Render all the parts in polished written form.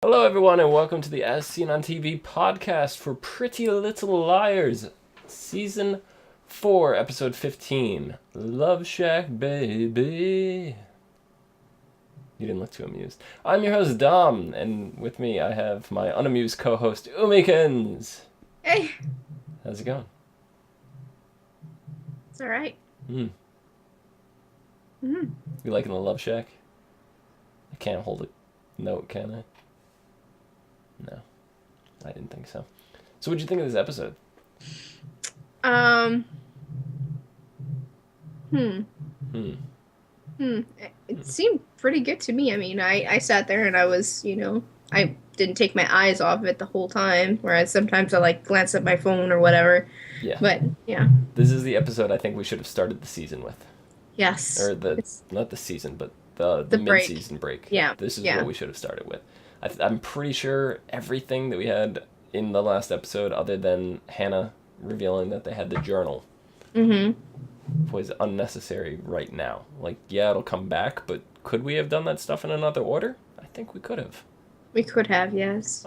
Hello, everyone, and welcome to the As Seen on TV podcast for Pretty Little Liars, Season 4, Episode 15. Love Shack, baby. You didn't look too amused. I'm your host, Dom, and with me I have my unamused co-host, Omikins. Hey, How's it going? it's all right. Hmm. Mm-hmm. You liking the Love Shack? I can't hold a note, can I? No, I didn't think so. So what'd you think of this episode? Um. Hmm. Hmm. It seemed pretty good to me. I mean, I sat there and I was, I didn't take my eyes off of it the whole time. Whereas sometimes I like glance at my phone or whatever. Yeah. But yeah, This is the episode I think we should have started the season with. yes, Or it's not the season, but the the break. mid-season break. Yeah, This is yeah. what we should have started with. I'm pretty sure everything that we had in the last episode, other than Hannah revealing that they had the journal, Mm-hmm. was unnecessary right now. Like, yeah, it'll come back, but could we have done that stuff in another order? I think we could have. We could have, yes.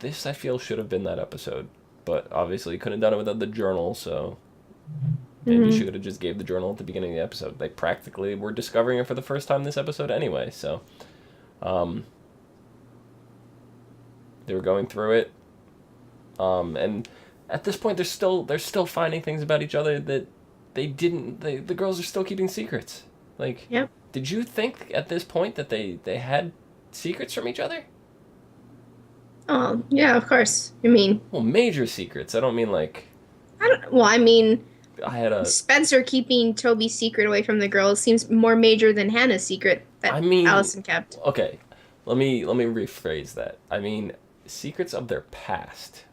This, I feel, should have been that episode, but obviously couldn't have done it without the journal, so maybe she Mm-hmm. could have just gave the journal at the beginning of the episode. They practically were discovering it for the first time this episode anyway, so um, they were going through it, and at this point they're still finding things about each other that they didn't. The girls are still keeping secrets. Like, Yep. did you think at this point that they had secrets from each other? Oh, yeah, of course. I mean, Well, major secrets. I don't mean like I don't. Well, I mean, I had a. Spencer keeping Toby's secret away from the girls seems more major than Hannah's secret I that mean, Allison kept. okay. Let me rephrase that. I mean, secrets of their past.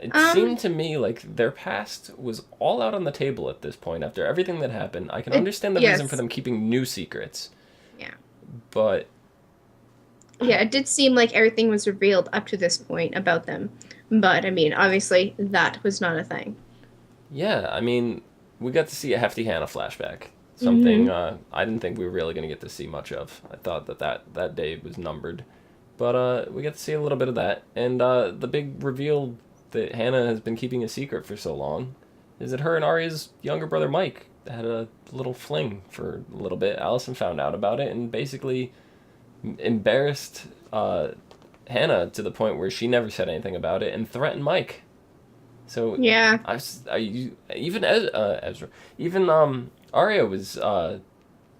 It Um, seemed to me like their past was all out on the table at this point after everything that happened. I can it, understand the reason for yes. them keeping new secrets, Yeah. but Yeah, it did seem like everything was revealed up to this point about them. But, I mean, obviously, that was not a thing. yeah, I mean, we got to see a hefty Hannah flashback. Something Mm-hmm. I didn't think we were really going to get to see much of. I thought that day was numbered. But we got to see a little bit of that. And the big reveal that Hannah has been keeping a secret for so long is that her and Arya's younger brother Mike had a little fling for a little bit. Allison found out about it and basically embarrassed Hannah to the point where she never said anything about it and threatened Mike. So Yeah. even Ezra, even Arya was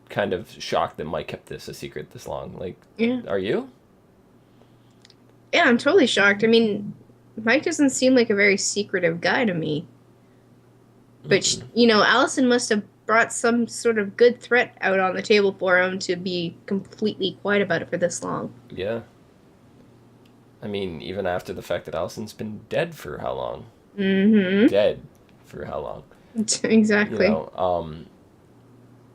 kind of shocked that Mike kept this a secret this long. Like, Yeah. are you? Yeah, I'm totally shocked. I mean, Mike doesn't seem like a very secretive guy to me. But, Allison must have brought some sort of good threat out on the table for him to be completely quiet about it for this long. Yeah. I mean, even after the fact that Allison's been dead for how long? Mm-hmm. Dead for how long? You Exactly. know,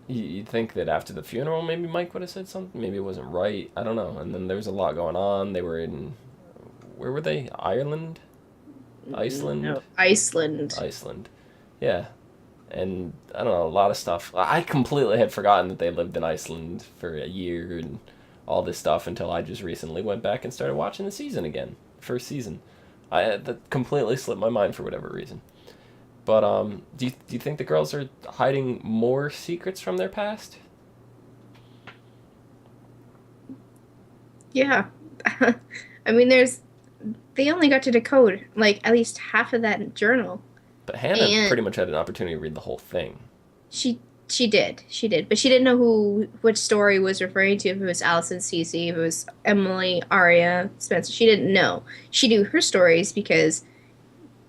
you'd think that after the funeral, maybe Mike would have said something. Maybe it wasn't right. I don't know. And then there was a lot going on. They were in, where were they? Ireland? Iceland? No, Iceland. Iceland. Yeah. And I don't know, a lot of stuff. I completely had forgotten that they lived in Iceland for a year and all this stuff until I just recently went back and started watching the season again. First season. That completely slipped my mind for whatever reason. But do you think the girls are hiding more secrets from their past? Yeah. I mean, they only got to decode, like, at least half of that journal. But Hannah And pretty much had an opportunity to read the whole thing. she did, but she didn't know which story was referring to. If it was Allison, Cece, if it was Emily, Arya, Spencer, she didn't know. She knew her stories because,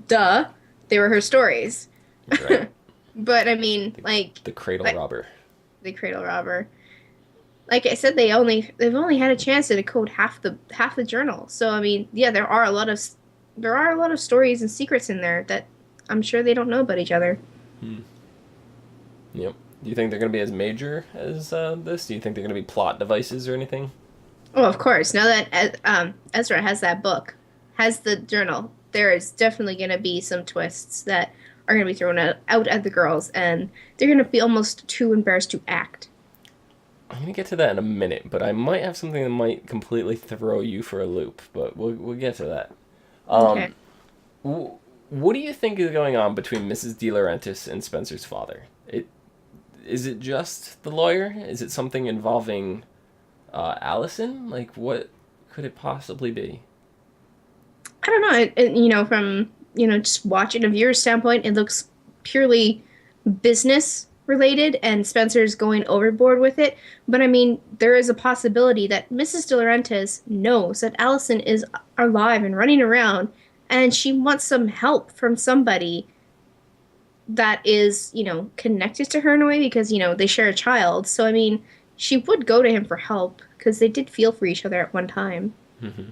duh, they were her stories. Right? But I mean, The cradle like robber. the cradle robber. Like I said, they've only had a chance to decode half the journal. So I mean, yeah, there are a lot of stories and secrets in there that I'm sure they don't know about each other. Hmm. Yep. Do you think they're going to be as major as this? Do you think they're going to be plot devices or anything? Oh, of course. Now that Ezra has that book, has the journal, there is definitely going to be some twists that are going to be thrown out at the girls, and they're going to be almost too embarrassed to act. going to get to that in a minute, but I might have something that might completely throw you for a loop, but we'll get to that. Okay. What do you think is going on between Mrs. De Laurentiis and Spencer's father? Is it just the lawyer? Is it something involving Allison? Like, what could it possibly be? I don't know. From, just watching a viewer's standpoint, it looks purely business related and Spencer's going overboard with it. But I mean, there is a possibility that Mrs. De Laurentiis knows that Allison is alive and running around and she wants some help from somebody that is, connected to her in a way because, they share a child. So, I mean, she would go to him for help because they did feel for each other at one time. Mm-hmm.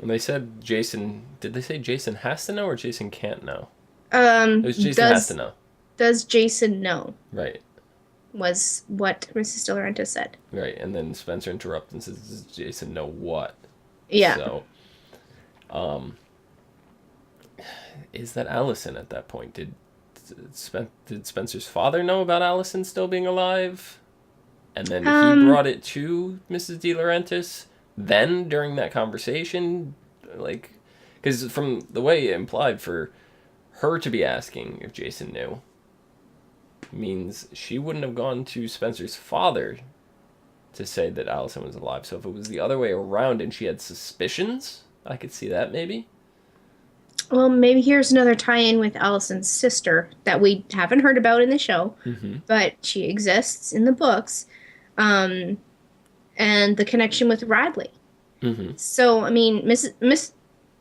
And they said Jason, did they say Jason has to know or Jason can't know? It was Jason has to know. Does Jason know? Right. Was what Mrs. De Laurentiis said. Right, and then Spencer interrupts and says, does Jason know what? Yeah. So, is that Allison at that point? Did Spencer's father know about Allison still being alive? And then he brought it to Mrs. De Laurentiis then during that conversation? Like, because from the way it implied for her to be asking if Jason knew means she wouldn't have gone to Spencer's father to say that Allison was alive. So if it was the other way around and she had suspicions, I could see that maybe. Well, maybe here's another tie-in with Allison's sister that we haven't heard about in the show, but she exists in the books, and the connection with Radley. So, I mean, Miss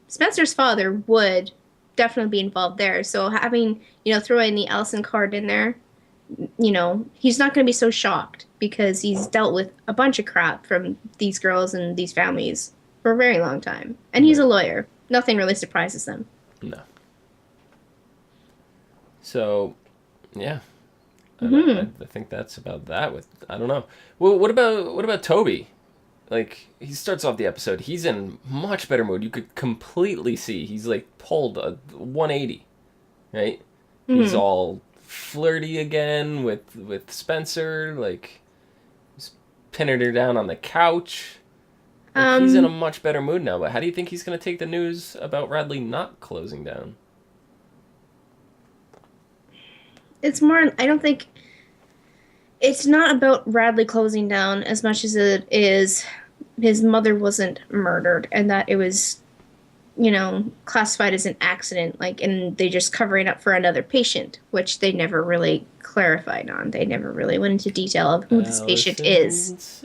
Spencer's father would definitely be involved there. So having, throwing the Allison card in there, he's not going to be so shocked because he's dealt with a bunch of crap from these girls and these families for a very long time. And he's a lawyer. Nothing really surprises them. No. So, yeah. I think that's about that. I don't know. Well, what about Toby? Like, he starts off the episode. He's in much better mood. You could completely see he's like pulled a 180, right? He's all flirty again with Spencer. Like, he's pinning her down on the couch. Like, he's in a much better mood now. But how do you think he's going to take the news about Radley not closing down? It's more, I don't think, it's not about Radley closing down as much as it is his mother wasn't murdered and that it was, classified as an accident, like, and they just covering up for another patient, which they never really clarified on. They never really went into detail of who this patient is.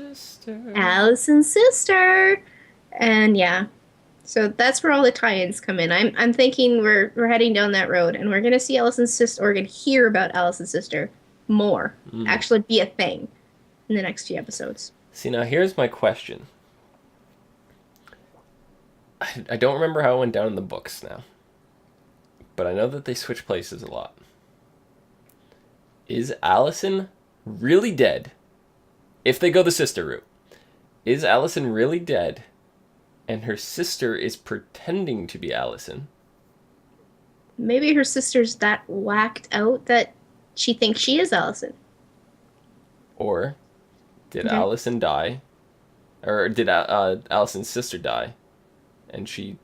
Allison's sister. And yeah. So that's where all the tie-ins come in. I'm thinking we're heading down that road and we're gonna see Allison's sister, or we're gonna hear about Allison's sister more. Actually be a thing in the next few episodes. See, now here's my question. I don't remember how it went down in the books now. But I know that they switch places a lot. Is Allison really dead? If they go the sister route. Is Allison really dead? And her sister is pretending to be Allison? Maybe her sister's that whacked out that she thinks she is Allison. Or did Allison die? Or did Allison's sister die? And she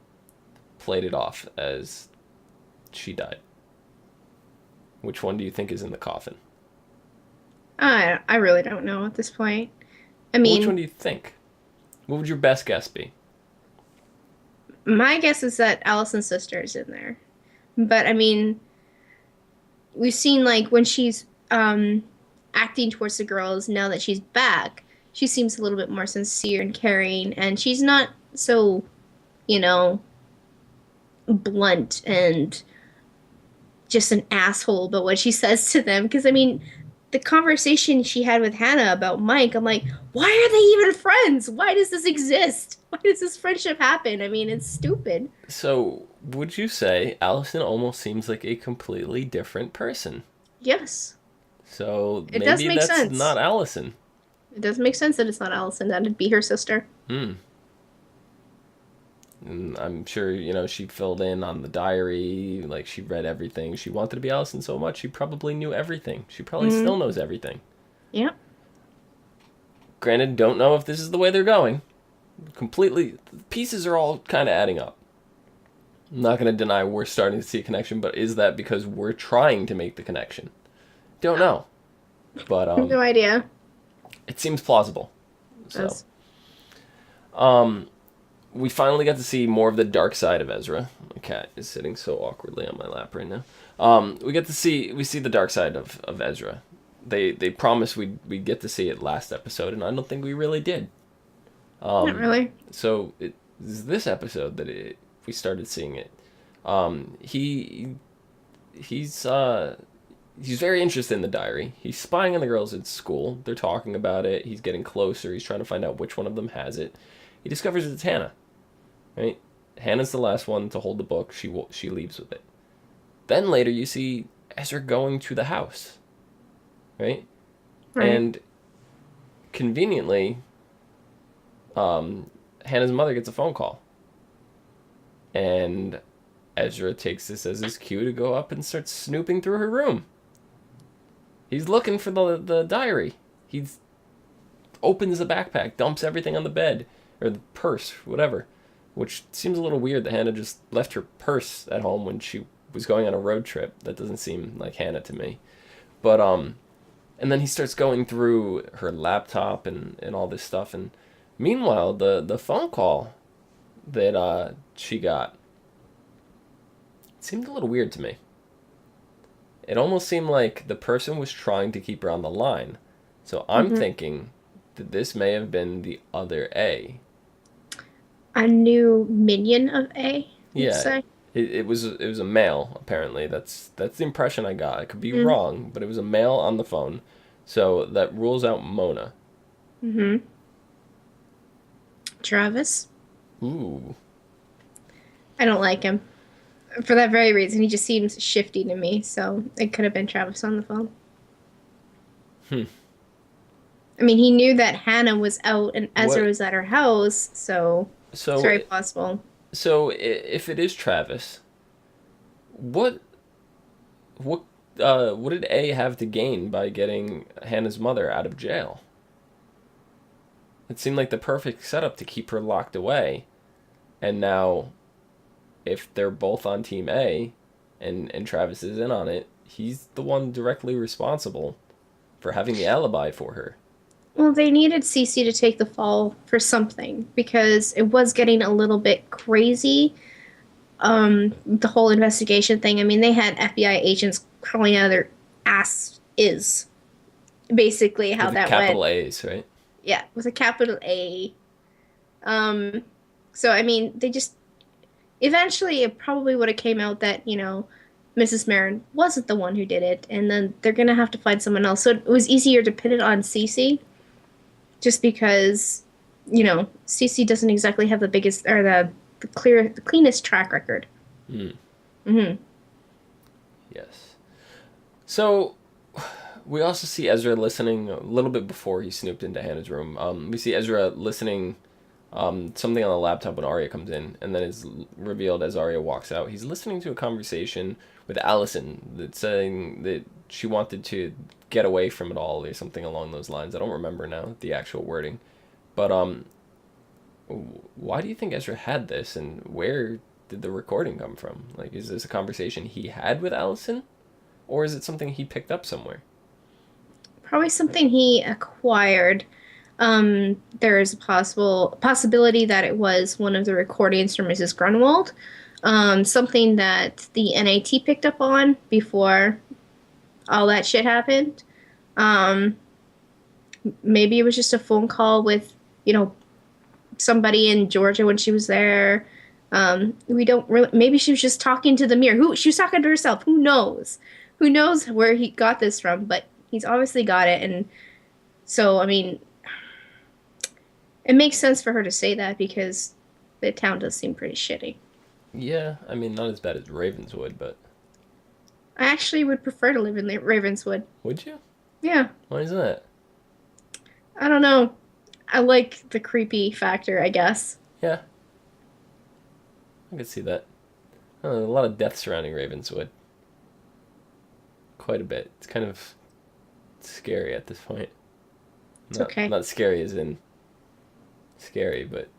played it off as she died. Which one do you think is in the coffin? I really don't know at this point. I mean, which one do you think? What would your best guess be? My guess is that Allison's sister is in there. But I mean, we've seen like when she's acting towards the girls now that she's back, she seems a little bit more sincere and caring, and she's not so, blunt and just an asshole about what she says to them. Because I mean, the conversation she had with Hannah about Mike, I'm like, why are they even friends? Why does this exist? Why does this friendship happen? I mean, it's stupid. So, would you say Allison almost seems like a completely different person? Yes. So, it maybe does make that's sense. not Allison. It does make sense that it's not Allison. That'd be her sister. And I'm sure, she filled in on the diary, like she read everything. She wanted to be Allison so much, she probably knew everything. She probably still knows everything. Yeah. Granted, don't know if this is the way they're going. Completely, the pieces are all kind of adding up. I'm not going to deny we're starting to see a connection, but is that because we're trying to make the connection? Don't know. But No idea. it seems plausible. So, Yes. we finally got to see more of the dark side of Ezra. My cat is sitting so awkwardly on my lap right now. We see the dark side of Ezra. They promised we'd get to see it last episode, and I don't think we really did. Not really. So it is this episode that we started seeing it. He's very interested in the diary. He's spying on the girls at school. They're talking about it. He's getting closer. He's trying to find out which one of them has it. He discovers it's Hannah. Right? Hannah's the last one to hold the book. She leaves with it. Then later you see Ezra going to the house. Right? And conveniently, Hannah's mother gets a phone call. And Ezra takes this as his cue to go up and start snooping through her room. He's looking for the diary. He opens the backpack, dumps everything on the bed, or the purse, whatever. Which seems a little weird that Hannah just left her purse at home when she was going on a road trip. That doesn't seem like Hannah to me. But, and then he starts going through her laptop and all this stuff. And meanwhile, the phone call that she got seemed a little weird to me. It almost seemed like the person was trying to keep her on the line. So I'm thinking that this may have been the other A. A new minion of A, you'd Yeah. say? It was a male, apparently. That's the impression I got. I could be wrong, but it was a male on the phone. So that rules out Mona. Mm-hmm. Travis? Ooh. I don't like him. For that very reason, he just seems shifty to me, so it could have been Travis on the phone. I mean, he knew that Hannah was out and Ezra was at her house, so it's very possible. So if it is Travis, what did A have to gain by getting Hannah's mother out of jail? It seemed like the perfect setup to keep her locked away. And now, if they're both on Team A, and Travis is in on it, he's the one directly responsible for having the alibi for her. Well, they needed Cece to take the fall for something, because it was getting a little bit crazy, the whole investigation thing. I mean, they had FBI agents crawling out of their ass is basically how With that capital went. A's, right? Yeah, with a capital A. So, I mean, they just... Eventually, it probably would have came out that, Mrs. Marin wasn't the one who did it, and then they're going to have to find someone else. So it was easier to pin it on Cece, just because, Cece doesn't exactly have the biggest, or the cleanest track record. Yes. So, we also see Ezra listening a little bit before he snooped into Hannah's room. We see Ezra listening something on the laptop when Arya comes in, and then it's revealed as Arya walks out. He's listening to a conversation with Allison that's saying that she wanted to get away from it all or something along those lines. I don't remember now the actual wording. But why do you think Ezra had this, and where did the recording come from? Like, is this a conversation he had with Allison, or is it something he picked up somewhere? Probably something he acquired. There is a possibility that it was one of the recordings from Mrs. Grunwald, something that the NAT picked up on before all that shit happened. Maybe it was just a phone call with, somebody in Georgia when she was there. We don't really. Maybe she was just talking to the mirror. She was talking to herself. Who knows? Who knows where he got this from? But he's obviously got it, and so I mean. It makes sense for her to say that because the town does seem pretty shitty. Yeah, I mean, not as bad as Ravenswood, but... I actually would prefer to live in Ravenswood. Would you? Yeah. Why is that? I don't know. I like the creepy factor, I guess. Yeah. I could see that. A lot of death surrounding Ravenswood. Quite a bit. It's kind of scary at this point. It's okay. Not scary as in scary, but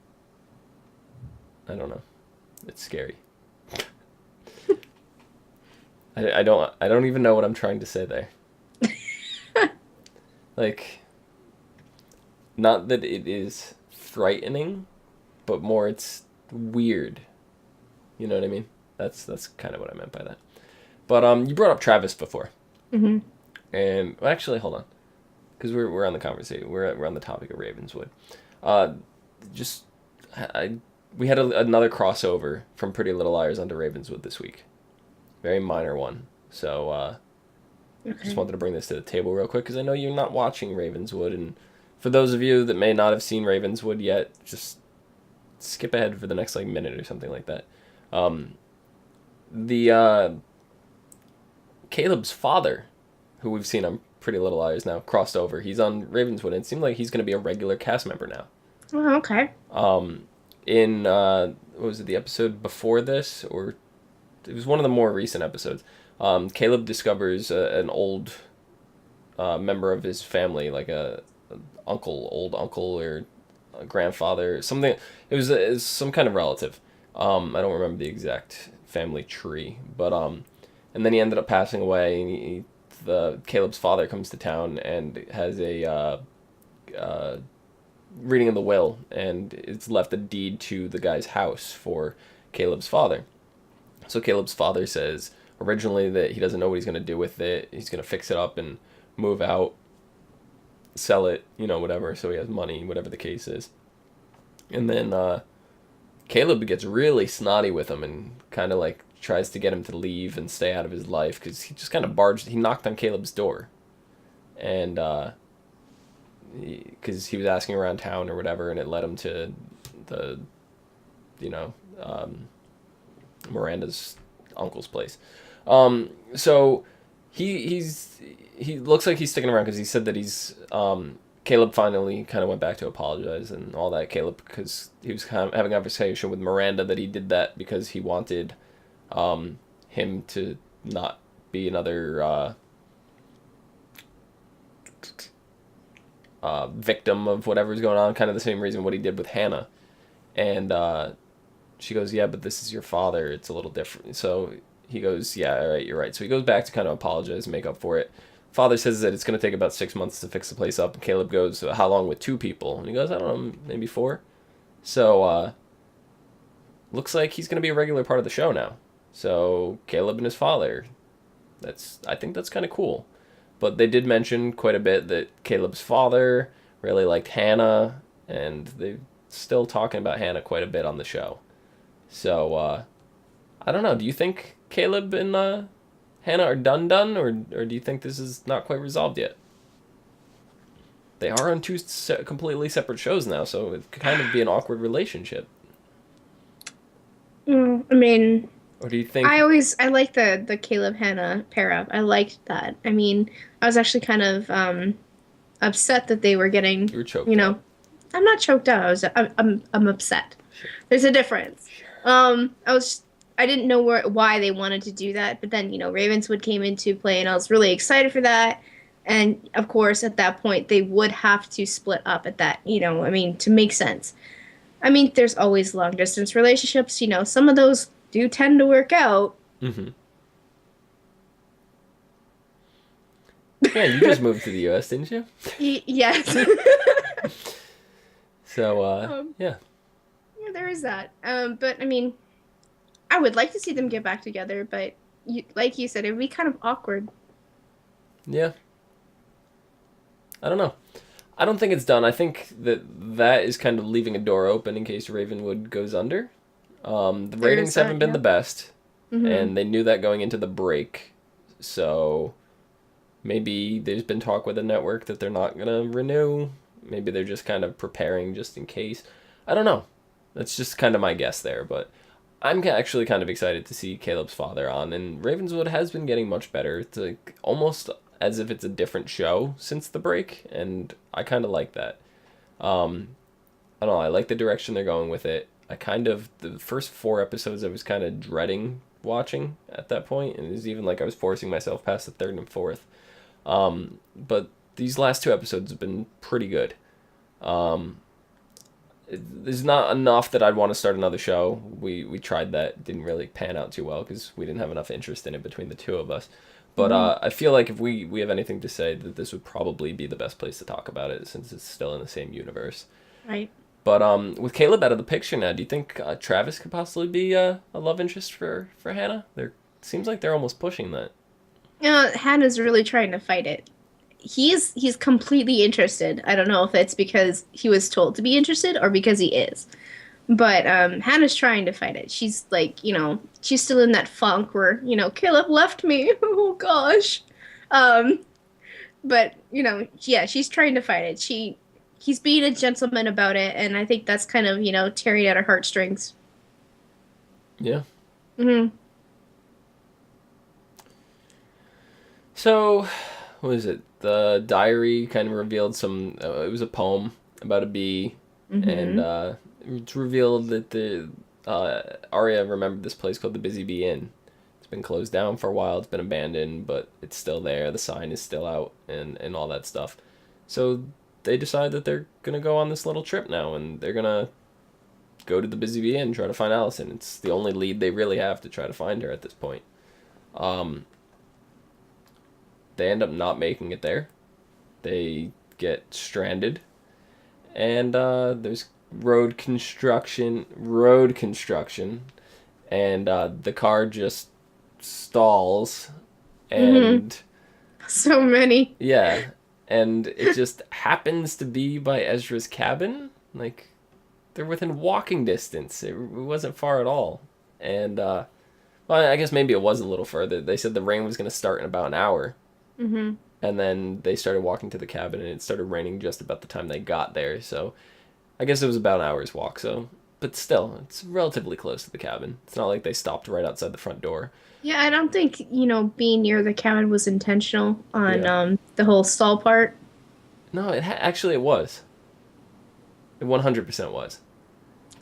I don't know. It's scary. I don't even know what I'm trying to say there. Like, not that it is frightening, but more it's weird. You know what I mean? That's kind of what I meant by that. But you brought up Travis before. Mm-hmm. And well, actually, hold on, because we're on the conversation. We're on the topic of Ravenswood. We had another crossover from Pretty Little Liars onto Ravenswood this week. Very minor one. So just wanted to bring this to the table real quick because I know you're not watching Ravenswood, and for those of you that may not have seen Ravenswood yet, just skip ahead for the next minute or something like that. Caleb's father, who we've seen on Pretty Little Liars now, crossed over. He's on Ravenswood, and it seemed like he's going to be a regular cast member now. Oh, okay. In what was it, the episode before this, or it was one of the more recent episodes. Caleb discovers an old member of his family, like old uncle or a grandfather, something. It was some kind of relative. I don't remember the exact family tree, but and then he ended up passing away. And Caleb's father comes to town and has a reading of the will, and it's left a deed to the guy's house for Caleb's father. So Caleb's father says originally that he doesn't know what he's going to do with it. He's going to fix it up and move out, sell it, whatever, so he has money, whatever the case is. And then Caleb gets really snotty with him and kind of tries to get him to leave and stay out of his life because he just kind of he knocked on Caleb's door. And because he was asking around town or whatever, and it led him to the, Miranda's uncle's place. So he looks like he's sticking around because he said that he's Caleb finally kind of went back to apologize and all that. Caleb, because he was kind of having a conversation with Miranda that he did that because he wanted him to not be another victim of whatever's going on, kind of the same reason what he did with Hannah. And she goes, yeah, but this is your father, it's a little different. So he goes, yeah, all right, you're right. So he goes back to kind of apologize and make up for it. Father says that it's going to take about 6 months to fix the place up, and Caleb goes, how long with 2 people? And he goes, I don't know, maybe 4. So looks like he's going to be a regular part of the show now. So Caleb and his father, I think that's kind of cool. But they did mention quite a bit that Caleb's father really liked Hannah, and they're still talking about Hannah quite a bit on the show. So I don't know. Do you think Caleb and Hannah are done, or do you think this is not quite resolved yet? They are on 2 completely separate shows now, so it could kind of be an awkward relationship. I mean, or do you think I like the Caleb Hannah pair up. I liked that. I mean, I was actually kind of upset that they were getting. You were choked up. I'm not choked up. I'm upset. Sure. There's a difference. Sure. I didn't know why they wanted to do that, but then Ravenswood came into play, and I was really excited for that. And of course, at that point, they would have to split up at that. To make sense. I mean, there's always long distance relationships. Some of those do tend to work out. Mm-hmm. Yeah, you just moved to the U.S., didn't you? Yes. So, yeah. Yeah, there is that. But, I mean, I would like to see them get back together, but like you said, it would be kind of awkward. Yeah. I don't know. I don't think it's done. I think that is kind of leaving a door open in case Ravenwood goes under. The ratings haven't been the best, and they knew that going into the break. So maybe there's been talk with the network that they're not going to renew. Maybe they're just kind of preparing just in case. I don't know. That's just kind of my guess there, but I'm actually kind of excited to see Caleb's father on, and Ravenswood has been getting much better. It's almost as if it's a different show since the break, and I kind of like that. I don't know, I like the direction they're going with it. The first 4 episodes I was kind of dreading watching at that point, and it was even like I was forcing myself past the 3rd and 4th. But these last 2 episodes have been pretty good. There's not enough that I'd want to start another show. We tried that. It didn't really pan out too well because we didn't have enough interest in it between the two of us. But I feel like if we have anything to say, that this would probably be the best place to talk about it since it's still in the same universe. Right. But with Caleb out of the picture now, do you think Travis could possibly be a love interest for Hannah? Seems like they're almost pushing that. Hannah's really trying to fight it. He's completely interested. I don't know if it's because he was told to be interested or because he is. But Hannah's trying to fight it. She's like, she's still in that funk where, Caleb left me. Oh, gosh. But, yeah, she's trying to fight it. He's being a gentleman about it, and I think that's kind of, tearing at her heartstrings. Yeah. Mm-hmm. So, what is it? The diary kind of revealed some... it was a poem about a bee, and it's revealed that Arya remembered this place called the Busy Bee Inn. It's been closed down for a while, it's been abandoned, but it's still there, the sign is still out, and all that stuff. So they decide that they're going to go on this little trip now, and they're going to go to the Busy Bee Inn and try to find Allison. It's the only lead they really have to try to find her at this point. They end up not making it there. They get stranded. And there's road construction. And the car just stalls. And... So many. Yeah. And it just happens to be by Ezra's cabin. Like, they're within walking distance. It wasn't far at all. And, well, I guess maybe it was a little further. They said the rain was going to start in about an hour. Mm-hmm. And then they started walking to the cabin, and it started raining just about the time they got there. So I guess it was about an hour's walk. So, but still, it's relatively close to the cabin. It's not like they stopped right outside the front door. Yeah, I don't think, being near the cabin was intentional on the whole stall part. No, actually it was. It 100% was.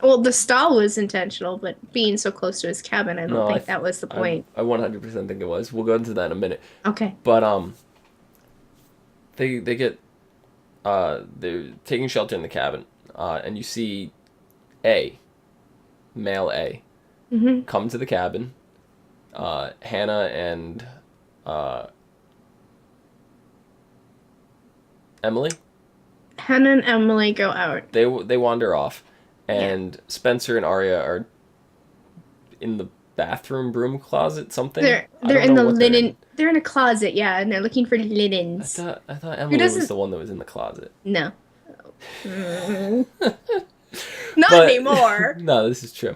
Well, the stall was intentional, but being so close to his cabin, I don't think that was the point. I 100% think it was. We'll go into that in a minute. Okay. But they get they're taking shelter in the cabin, and you see male A, come to the cabin. Hannah and Emily. Hannah and Emily go out. They wander off. And Spencer and Arya are in the bathroom broom closet, something. They're in the linen. They're in a closet, yeah, and they're looking for linens. I thought Emily was the one that was in the closet. No. Not anymore. No, this is true.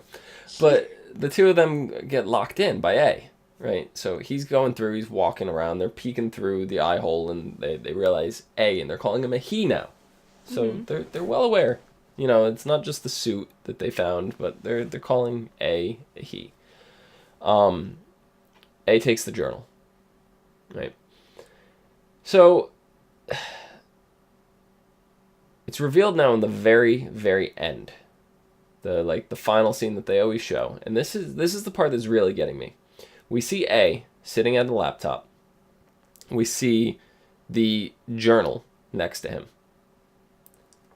But the two of them get locked in by A, right? So he's going through, he's walking around, they're peeking through the eye hole, and they realize A, and they're calling him a he now. So they're well aware. It's not just the suit that they found, but they're calling A he. A takes the journal, right? So it's revealed now in the very, very end, the final scene that they always show, and this is the part that's really getting me. We see A sitting at the laptop. We see the journal next to him.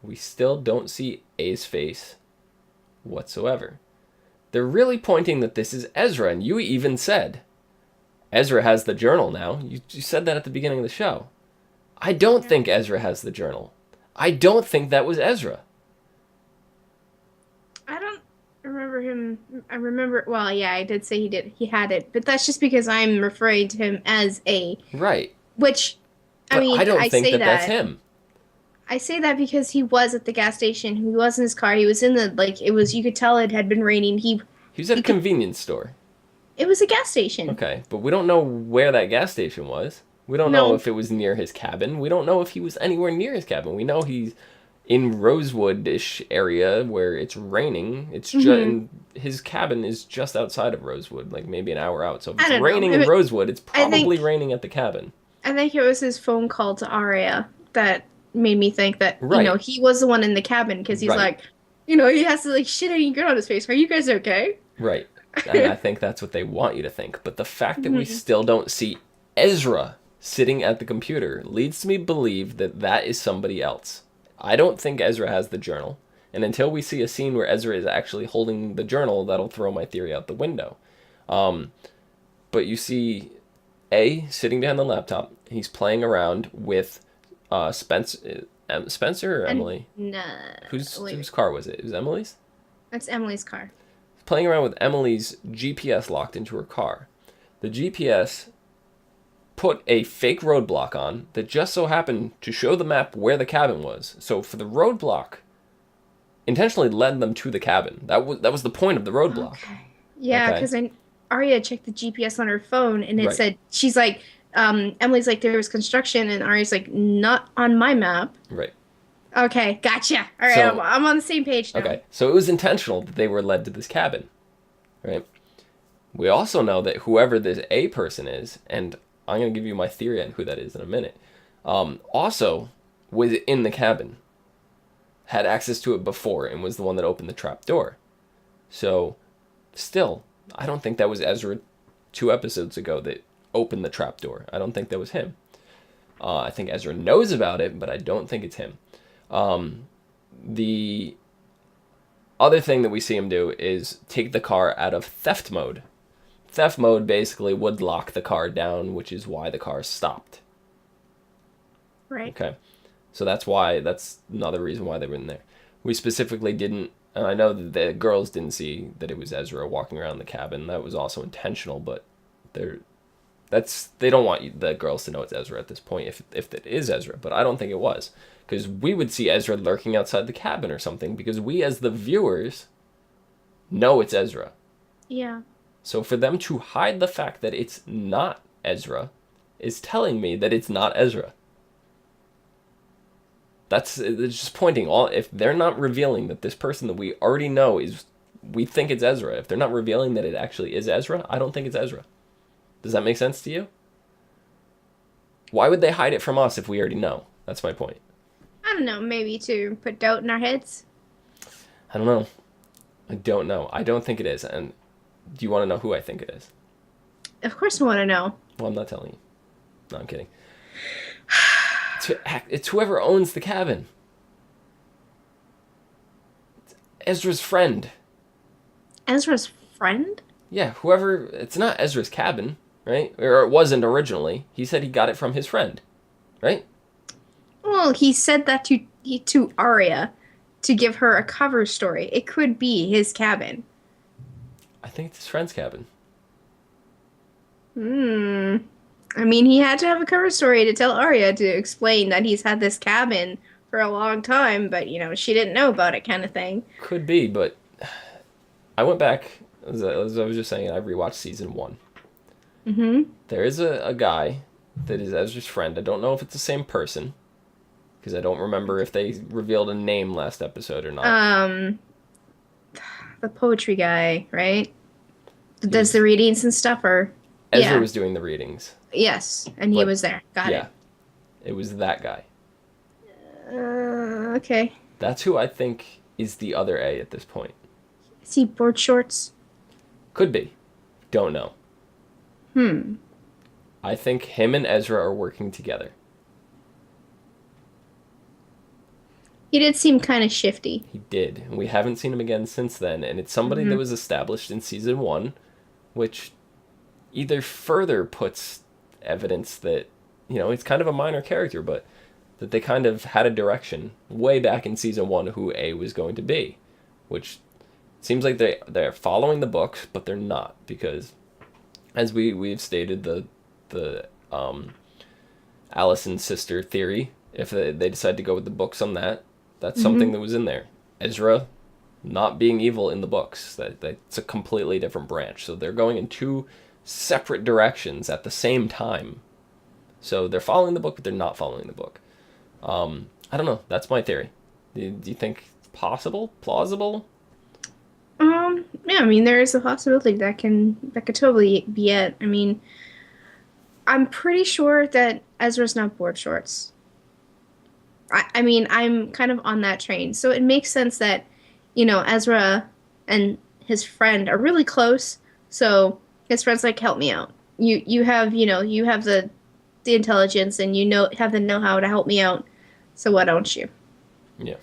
We still don't see A's face whatsoever. They're really pointing that this is Ezra, and you even said, Ezra has the journal now. You said that at the beginning of the show. I don't think Ezra has the journal. I don't think that was Ezra. I don't remember him. Well, yeah, I did say he had it, but that's just because I'm referring to him as A. Right. Which, but I don't think that's him. I say that because he was at the gas station. He was in his car. He was in you could tell it had been raining. He was at a convenience store. It was a gas station. Okay, but we don't know where that gas station was. We don't know if it was near his cabin. We don't know if he was anywhere near his cabin. We know he's in Rosewood-ish area where it's raining. It's and his cabin is just outside of Rosewood, like maybe an hour out. So if it's raining in Rosewood, it's probably raining at the cabin. I think it was his phone call to Arya that made me think that, he was the one in the cabin because he's like, he has to shit any grin on his face. Are you guys okay? Right. And I think that's what they want you to think. But the fact that we still don't see Ezra sitting at the computer leads me to believe that that is somebody else. I don't think Ezra has the journal. And until we see a scene where Ezra is actually holding the journal, that'll throw my theory out the window. But you see sitting behind the laptop. He's playing around with Spencer or Emily? No. Whose car was it? It was Emily's? That's Emily's car. He's playing around with Emily's GPS locked into her car. The GPS put a fake roadblock on that just so happened to show the map where the cabin was. So for the roadblock, intentionally led them to the cabin. That was the point of the roadblock. Okay. Yeah, because Arya checked the GPS on her phone, and it said, she's like, Emily's like, there was construction, and Arya's like, not on my map. Right. Okay, gotcha. All right, so, I'm on the same page now. Okay, so it was intentional that they were led to this cabin, right? We also know that whoever this A person is, and I'm going to give you my theory on who that is in a minute, also was in the cabin, had access to it before, and was the one that opened the trap door. So, still, I don't think that was Ezra 2 episodes ago that opened the trap door. I don't think that was him. I think Ezra knows about it, but I don't think it's him. The other thing that we see him do is take the car out of theft mode. Theft mode basically would lock the car down, which is why the car stopped. Right. Okay. So that's another reason why they were in there. We specifically didn't, and I know that the girls didn't see that it was Ezra walking around the cabin. That was also intentional, but they don't want the girls to know it's Ezra at this point if it is Ezra, but I don't think it was. Because we would see Ezra lurking outside the cabin or something, because we as the viewers know it's Ezra. Yeah. So for them to hide the fact that it's not Ezra is telling me that it's not Ezra. It's just pointing if they're not revealing that this person that we already know we think it's Ezra, if they're not revealing that it actually is Ezra, I don't think it's Ezra. Does that make sense to you? Why would they hide it from us if we already know? That's my point. I don't know, maybe to put doubt in our heads? I don't know. I don't know. I don't think it is. And do you want to know who I think it is? Of course I want to know. Well, I'm not telling you. No, I'm kidding. It's whoever owns the cabin. It's Ezra's friend. Ezra's friend? Yeah, whoever... It's not Ezra's cabin, right? Or it wasn't originally. He said he got it from his friend, right? Well, he said that to Arya to give her a cover story. It could be his cabin. I think it's his friend's cabin. I mean, he had to have a cover story to tell Arya to explain that he's had this cabin for a long time, but, she didn't know about it kind of thing. Could be, but I went back, as I was just saying, I rewatched season 1. Mm-hmm. There is a guy that is Ezra's friend. I don't know if it's the same person, because I don't remember if they revealed a name last episode or not. The poetry guy, right? Does the readings and stuff, or... Ezra was doing the readings. Yes, and he was there. Got it. Yeah, it was that guy. Okay. That's who I think is the other A at this point. Is he board shorts? Could be. Don't know. I think him and Ezra are working together. He did seem kind of shifty. He did. And we haven't seen him again since then, and it's somebody that was established in season 1, which either further puts evidence that, it's kind of a minor character, but that they kind of had a direction way back in season 1 who A was going to be, which seems like they're following the books, but they're not, because as we've stated, the Allison sister theory, if they decide to go with the books on that's something that was in there. Ezra not being evil in the books, that's a completely different branch, so they're going in 2 separate directions at the same time. So they're following the book, but they're not following the book. I don't know. That's my theory. Do you think it's possible? Plausible? Yeah, I mean, there is a possibility that could totally be it. I mean, I'm pretty sure that Ezra's not board shorts. I mean, I'm kind of on that train. So it makes sense that, Ezra and his friend are really close. So his friend's like, help me out. You have the the intelligence and have the know-how to help me out. So why don't you? Yeah.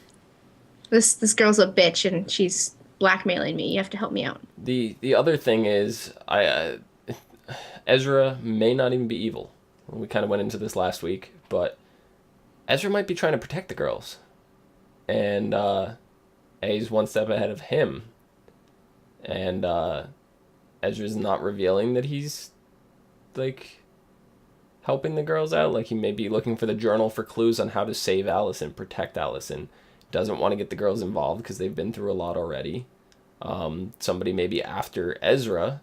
This girl's a bitch and she's blackmailing me. You have to help me out. The other thing is, Ezra may not even be evil. We kind of went into this last week, but Ezra might be trying to protect the girls. And A's one step ahead of him. And Ezra's not revealing that he's, like, helping the girls out. Like, he may be looking for the journal for clues on how to save Allison, protect Allison. Doesn't want to get the girls involved because they've been through a lot already. Somebody may be after Ezra,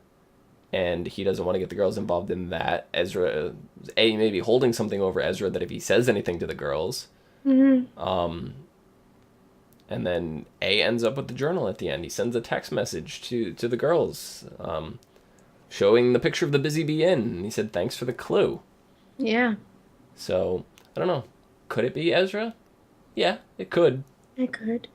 and he doesn't want to get the girls involved in that. Ezra, A, may be holding something over Ezra that if he says anything to the girls, and then A ends up with the journal at the end. He sends a text message to the girls, showing the picture of the Busy Bee Inn, and he said, thanks for the clue. Yeah. So, I don't know. Could it be Ezra? Yeah, it could. It could.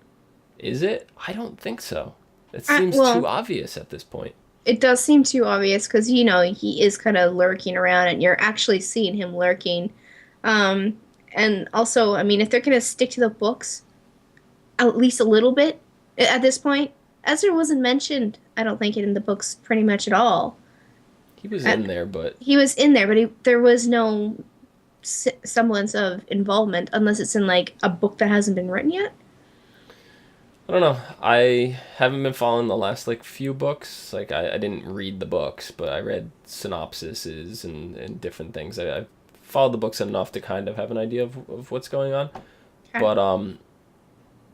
Is it? I don't think so. It seems too obvious at this point. It does seem too obvious because, he is kind of lurking around and you're actually seeing him lurking. And also, I mean, if they're going to stick to the books at least a little bit at this point, Ezra wasn't mentioned, I don't think, in the books pretty much at all. He was in there, but... He was in there, but there was no semblance of involvement unless it's in, like, a book that hasn't been written yet. I don't know. I haven't been following the last, like, few books. Like, I didn't read the books, but I read synopsises and different things. I followed the books enough to kind of have an idea of what's going on. Okay. But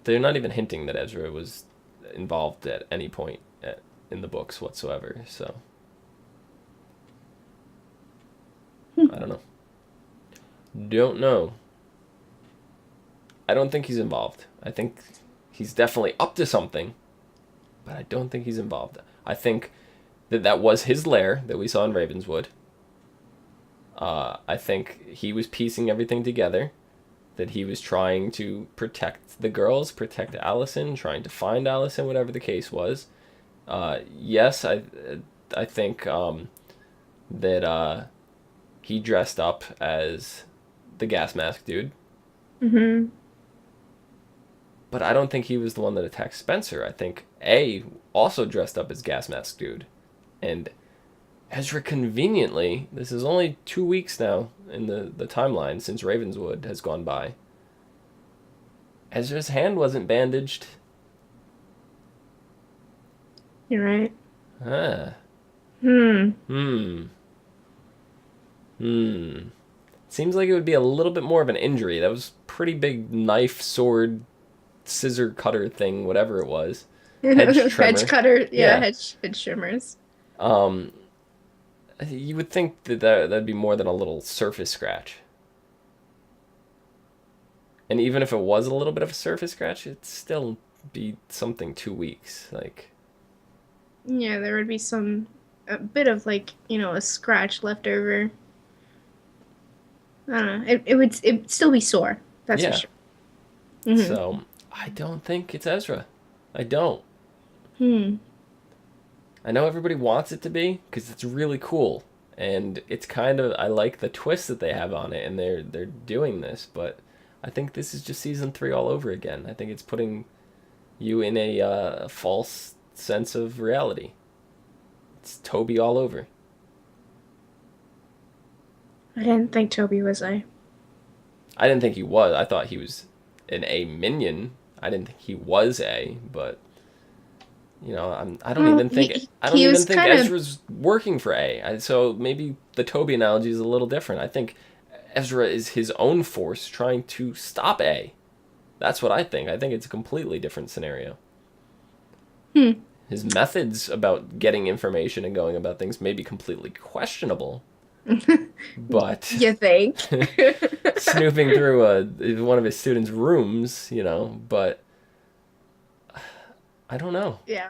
they're not even hinting that Ezra was involved at any point in the books whatsoever, so... I don't know. Don't know. I don't think he's involved. I think he's definitely up to something, but I don't think he's involved. I think that was his lair that we saw in Ravenswood. I think he was piecing everything together, that he was trying to protect the girls, protect Allison, trying to find Allison, whatever the case was. Yes, I think that he dressed up as the gas mask dude. Mm-hmm. But I don't think he was the one that attacked Spencer. I think A also dressed up as gas mask dude. And Ezra conveniently, this is only 2 weeks now in the timeline since Ravenswood has gone by. Ezra's hand wasn't bandaged. You're right. Seems like it would be a little bit more of an injury. That was pretty big knife, sword, scissor cutter thing, whatever it was. Hedge trimmer. Hedge cutter, yeah. Hedge trimmers. You would think that'd be more than a little surface scratch. And even if it was a little bit of a surface scratch, it'd still be something 2 weeks. Like, yeah, there would be a bit of, like, a scratch left over. I don't know. It'd still be sore. That's for sure. Mm-hmm. So, I don't think it's Ezra. I don't. I know everybody wants it to be, because it's really cool. And it's kind of, I like the twist that they have on it, and they're doing this, but I think this is just season 3 all over again. I think it's putting you in a false sense of reality. It's Toby all over. I didn't think Toby was A. I didn't think he was. I thought he was an A minion. I didn't think he was A, but I don't even think Ezra's working for A. So maybe the Toby analogy is a little different. I think Ezra is his own force trying to stop A. That's what I think. I think it's a completely different scenario. His methods about getting information and going about things may be completely questionable. But you think snooping through one of his students' rooms, but I don't know. Yeah,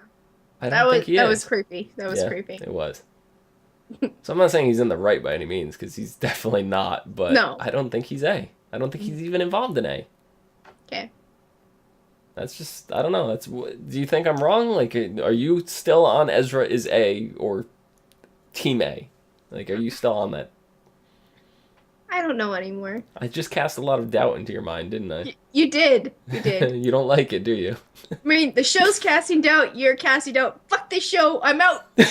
that was creepy. That was creepy. It was. So I'm not saying he's in the right by any means, because he's definitely not. But no. I don't think he's A. I don't think he's even involved in A. Okay. That's just, I don't know. Do you think I'm wrong? Like, are you still on Ezra is A or Team A? Like, are you still on that? I don't know anymore. I just cast a lot of doubt into your mind, didn't I? You did. You did. You don't like it, do you? I mean, the show's casting doubt. You're casting doubt. Fuck this show. I'm out. Too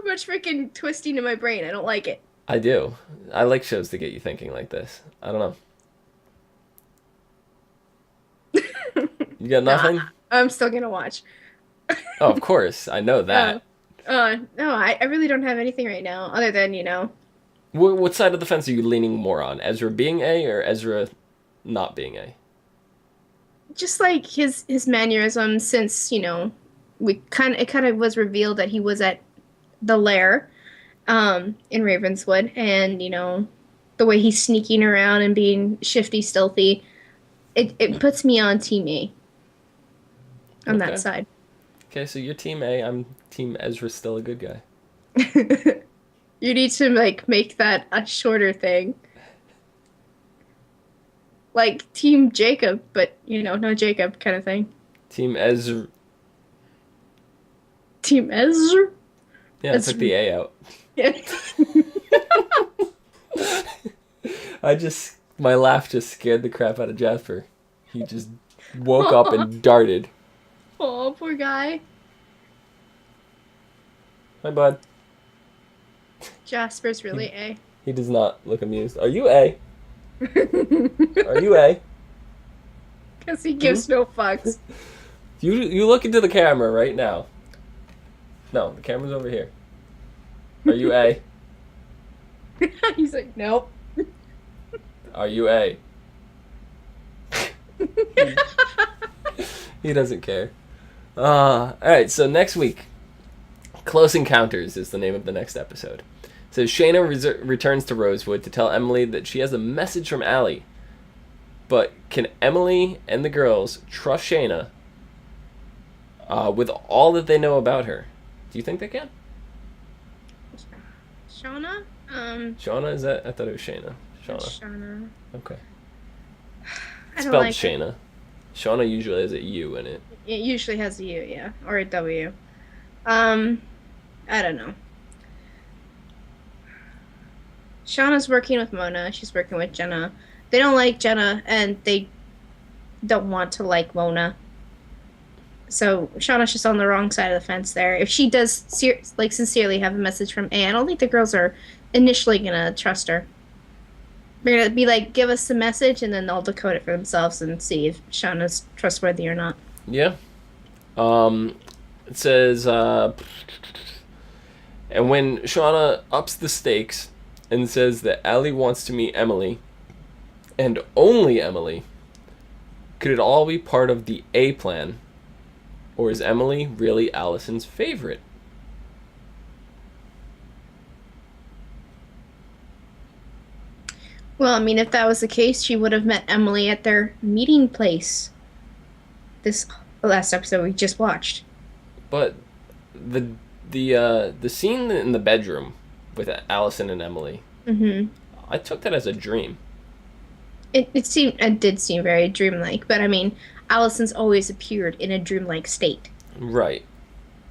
much freaking twisting in my brain. I don't like it. I do. I like shows to get you thinking like this. I don't know. You got nothing? Nah, I'm still gonna watch. Oh, of course. I know that. No, I really don't have anything right now, other than, What side of the fence are you leaning more on? Ezra being A or Ezra not being A? just like his mannerisms, since, it kind of was revealed that he was at the lair in Ravenswood, and, the way he's sneaking around and being shifty, stealthy, it puts me on Team A. On that side. Okay, so you're Team A. I'm Team Ezra's still a good guy. You need to, make that a shorter thing. Like Team Jacob, but, no Jacob kind of thing. Team Ezra. Team Ezra? Yeah, I took the A out. Yeah. My laugh just scared the crap out of Jasper. He just woke up and darted. Oh, poor guy. Hi, bud. Jasper's really A. He does not look amused. Are you A? Are you A? Because he gives no fucks. You look into the camera right now. No, the camera's over here. Are you A? He's like, nope. Are you A? He doesn't care. Alright, so next week, Close Encounters is the name of the next episode. So Shayna returns to Rosewood to tell Emily that she has a message from Allie. But can Emily and the girls trust Shayna with all that they know about her? Do you think they can? Shauna? Shauna, is that? I thought it was Shayna. Shauna. Okay. I don't Spelled like Shayna. Shauna usually has a U in it. It usually has a U, yeah. Or a W. I don't know. Shauna's working with Mona. She's working with Jenna. They don't like Jenna, and they don't want to like Mona. So Shauna's just on the wrong side of the fence there. If she does sincerely have a message from A, I don't think the girls are initially gonna trust her. They're gonna be like, give us the message, and then they'll decode it for themselves and see if Shauna's trustworthy or not. Yeah. It says, and when Shauna ups the stakes and says that Allie wants to meet Emily, and only Emily, could it all be part of the A plan? Or is Emily really Allison's favorite? Well, I mean, if that was the case, she would have met Emily at their meeting place. This last episode we just watched. But the scene in the bedroom with Allison and Emily, I took that as a dream. It did seem very dreamlike, but I mean, Allison's always appeared in a dreamlike state. Right.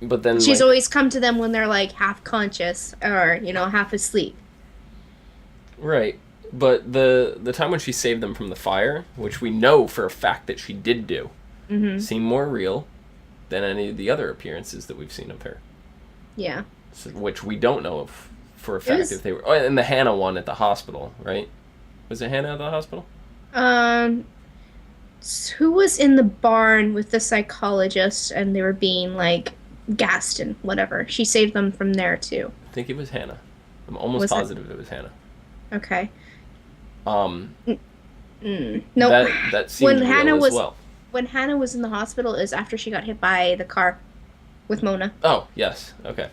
But then she's always come to them when they're like half conscious or, half asleep. Right. But the time when she saved them from the fire, which we know for a fact that she did do, seemed more real than any of the other appearances that we've seen of her. Yeah. So, which we don't know of for a fact if they were. Oh, and the Hannah one at the hospital, right? Was it Hannah at the hospital? Who was in the barn with the psychologist and they were being like gassed and whatever? She saved them from there too. I think it was Hannah. I'm almost positive it was Hannah. Okay. Nope. That seemed when real Hannah as was well. When Hannah was in the hospital is after she got hit by the car with Mona. Oh, yes. Okay.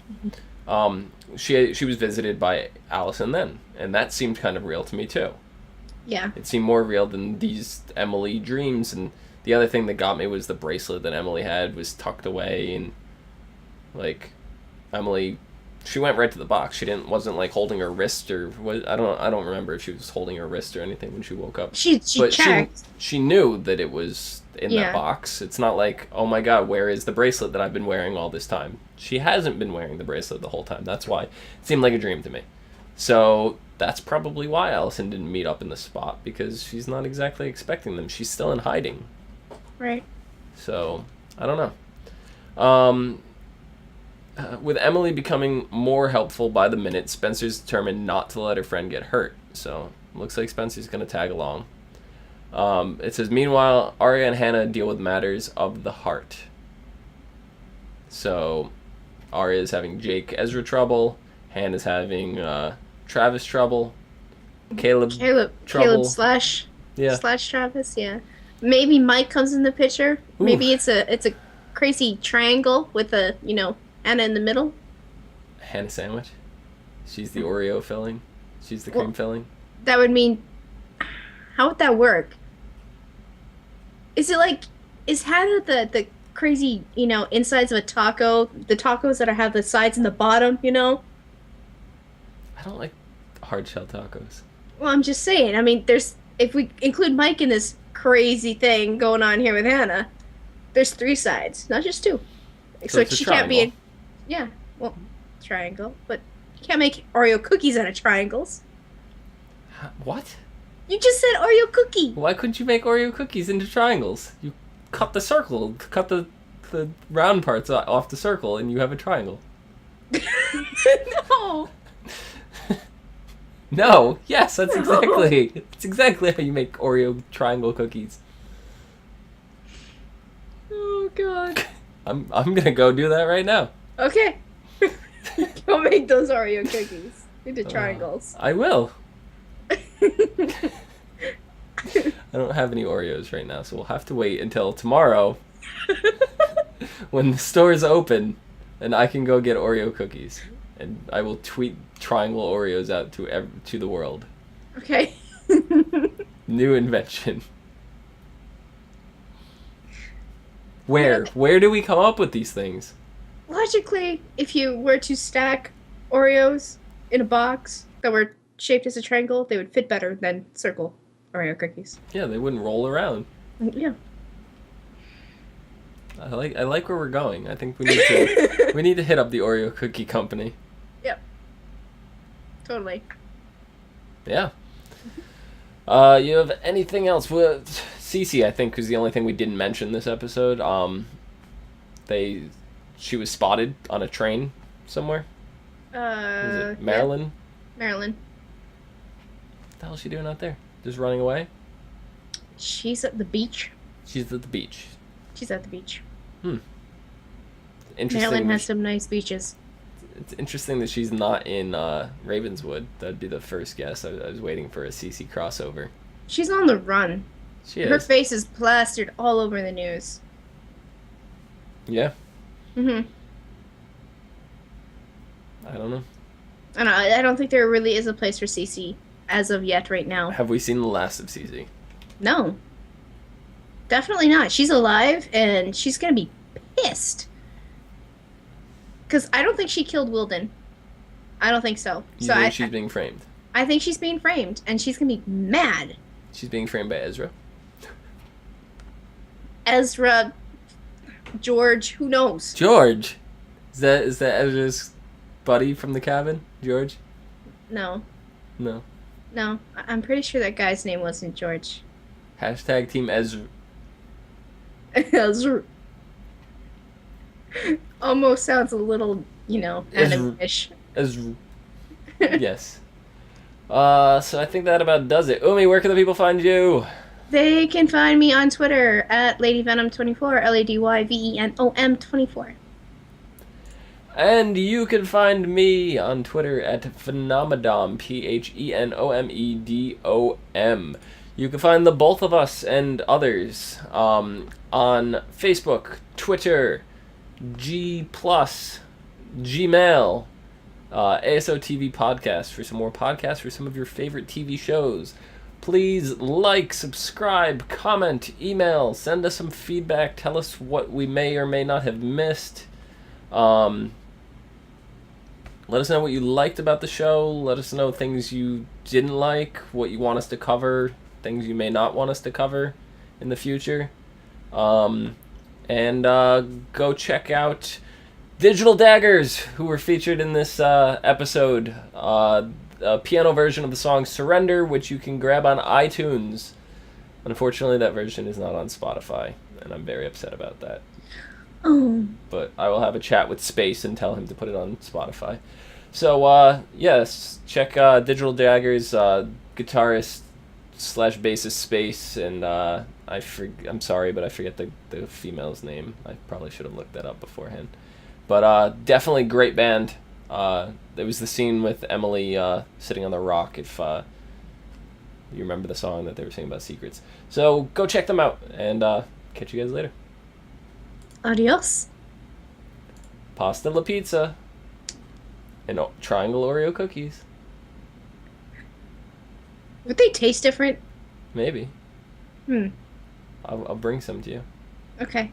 She was visited by Allison then, and that seemed kind of real to me too. Yeah. It seemed more real than these Emily dreams, and the other thing that got me was the bracelet that Emily had was tucked away, and like Emily, she went right to the box. She wasn't like holding her wrist or what. I don't remember if she was holding her wrist or anything when she woke up. She checked. She knew that it was in that box. It's not like, oh my god, where is the bracelet that I've been wearing all this time? She hasn't been wearing the bracelet the whole time. That's why it seemed like a dream to me. So that's probably why Allison didn't meet up in the spot, because she's not exactly expecting them. She's still in hiding. Right. So, I don't know. With Emily becoming more helpful by the minute, Spencer's determined not to let her friend get hurt. So, looks like Spencer's going to tag along. It says, meanwhile, Arya and Hannah deal with matters of the heart. So, Arya's having Jake Ezra trouble. Hannah's having Travis trouble. Caleb trouble. Slash Travis, yeah. Maybe Mike comes in the picture. Ooh. Maybe it's a crazy triangle with a, Anna in the middle. Hannah sandwich. She's the Oreo filling. She's the cream filling. That would mean, how would that work? Is Hannah the crazy, insides of a taco, the tacos that have the sides and the bottom, I don't like hard shell tacos. Well, I'm just saying. I mean, if we include Mike in this crazy thing going on here with Hannah, there's 3 sides, not just 2. So she can't be triangle, but you can't make Oreo cookies out of triangles. What? You just said Oreo cookie. Why couldn't you make Oreo cookies into triangles? You cut the circle, cut the round parts off the circle, and you have a triangle. No. No. Yes, that's exactly how you make Oreo triangle cookies. Oh God. I'm gonna go do that right now. Okay. Go make those Oreo cookies into triangles. I will. I don't have any Oreos right now, so we'll have to wait until tomorrow when the store is open and I can go get Oreo cookies, and I will tweet triangle Oreos out to the world. Okay. New invention. Where do we come up with these things? Logically, if you were to stack Oreos in a box that were shaped as a triangle, they would fit better than circle Oreo cookies. Yeah, they wouldn't roll around. Yeah. I like where we're going. I think we need to hit up the Oreo cookie company. Yep. Totally. Yeah. You have anything else? Cece, I think, was the only thing we didn't mention this episode. She was spotted on a train somewhere. Was it Maryland? Yeah. Maryland. What the hell is she doing out there? Just running away? She's at the beach. She's at the beach. Interesting. Maryland has some nice beaches. It's interesting that she's not in Ravenswood. That'd be the first guess. I was waiting for a CC crossover. She's on the run. She is. Her face is plastered all over the news. Yeah. Mm-hmm. I don't know. I don't think there really is a place for Cece as of yet right now. Have we seen the last of Cece? No. Definitely not. She's alive, and she's going to be pissed. Because I don't think she killed Wilden. I don't think so. You think she's being framed? I think she's being framed, and she's going to be mad. She's being framed by Ezra? Ezra, George, who knows? George? Is that Ezra's buddy from the cabin? George? No. No. No. I'm pretty sure that guy's name wasn't George. Hashtag Team Ezra. Ezra. Almost sounds a little, anime-ish. Ezra. Yes. So I think that about does it. Umi, where can the people find you? They can find me on Twitter at LadyVenom24, LadyVenom24. And you can find me on Twitter at Phenomedom, Phenomedom. You can find the both of us and others on Facebook, Twitter, G+, Gmail, ASOTV Podcast for some more podcasts for some of your favorite TV shows. Please like, subscribe, comment, email, send us some feedback, tell us what we may or may not have missed. Let us know what you liked about the show. Let us know things you didn't like, what you want us to cover, things you may not want us to cover in the future. And go check out Digital Daggers, who were featured in this episode. A piano version of the song Surrender, which you can grab on iTunes. Unfortunately, that version is not on Spotify, and I'm very upset about that. Oh. But I will have a chat with Space and tell him to put it on Spotify. So, yes, check Digital Daggers, guitarist / bassist Space, and I'm sorry, but I forget the female's name. I probably should have looked that up beforehand. But definitely great band. There was the scene with Emily sitting on the rock, if you remember the song that they were singing about secrets. So go check them out, and catch you guys later. Adios. Pasta la pizza. And triangle Oreo cookies. Would they taste different? Maybe. Hmm. I'll bring some to you. Okay.